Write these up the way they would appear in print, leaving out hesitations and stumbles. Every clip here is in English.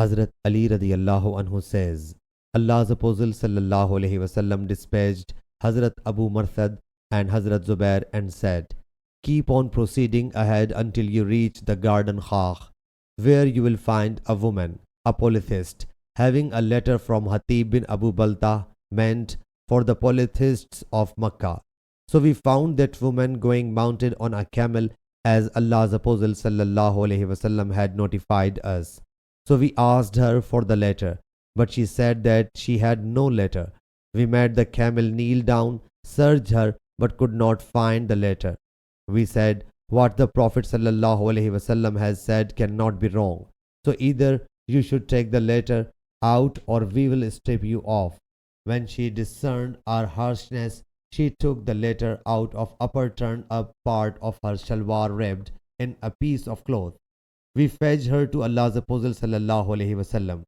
Hazrat Ali radiyallahu anhu says, Allah's Apostle sallallahu alaihi wasallam dispatched Hazrat Abu Marthad and Hazrat Zubair and said, keep on proceeding ahead until you reach the garden Khakh, where you will find a woman, a polytheist, having a letter from Hatib bin Abu Balta meant for the polytheists of Makkah. So we found that woman going mounted on a camel as Allah's Apostle sallallahu alaihi wasallam had notified us. So we asked her for the letter, but she said that she had no letter. We made the camel kneel down, searched her, but could not find the letter. We said, what the Prophet sallallahu alaihi wasallam has said cannot be wrong. So either you should take the letter out or we will strip you off. When she discerned our harshness, she took the letter out of upper turned up part of her shalwar wrapped in a piece of cloth. We fetched her to Allah's Apostle sallallahu alaihi wasallam.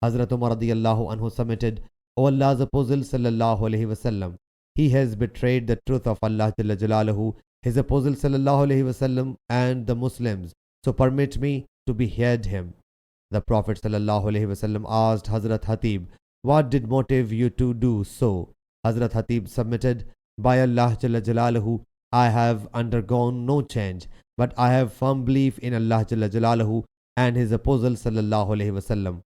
Hazrat Umar radiyallahu anhu submitted, O Allah's Apostle sallallahu alaihi wasallam, he has betrayed the truth of Allah Jalla Jalaluhu, his Apostle sallallahu alaihi wasallam and the Muslims. So permit me to behead him. The Prophet sallallahu alaihi wasallam asked Hazrat Hatib, what did motive you to do so? Hazrat Hatib submitted, by Allah Jalla Jalaluhu, I have undergone no change, but I have firm belief in Allah Jalla Jalaluhu and his Apostle sallallahu alaihi wasallam.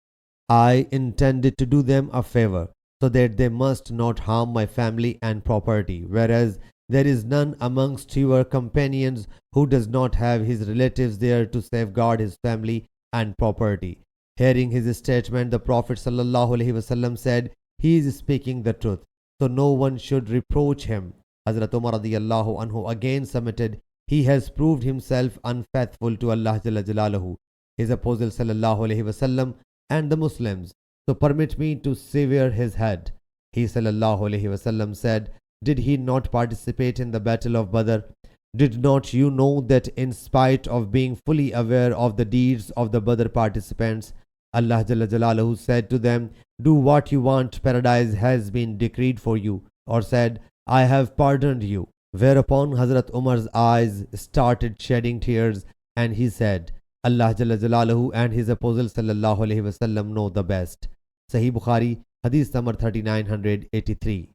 I intended to do them a favor, so that they must not harm my family and property, whereas there is none amongst your companions who does not have his relatives there to safeguard his family and property. Hearing his statement, the Prophet sallallahu alaihi wasallam said, he is speaking the truth, so no one should reproach him. Hazrat Umar radiyallahu anhu again submitted, he has proved himself unfaithful to Allah Jalla Jalaluhu, his Apostle sallallahu alaihi wasallam and the Muslims. So permit me to sever his head. He sallallahu alaihi wasallam said, did he not participate in the battle of Badr? Did not you know that in spite of being fully aware of the deeds of the Badr participants, Allah Jalla Jalaluhu said to them, do what you want, paradise has been decreed for you, or said, I have pardoned you. Whereupon Hazrat Umar's eyes started shedding tears and he said, Allah Jalla Jalaluhu and his Apostle sallallahu alaihi wasallam know the best. Sahih Bukhari, Hadith number 3983.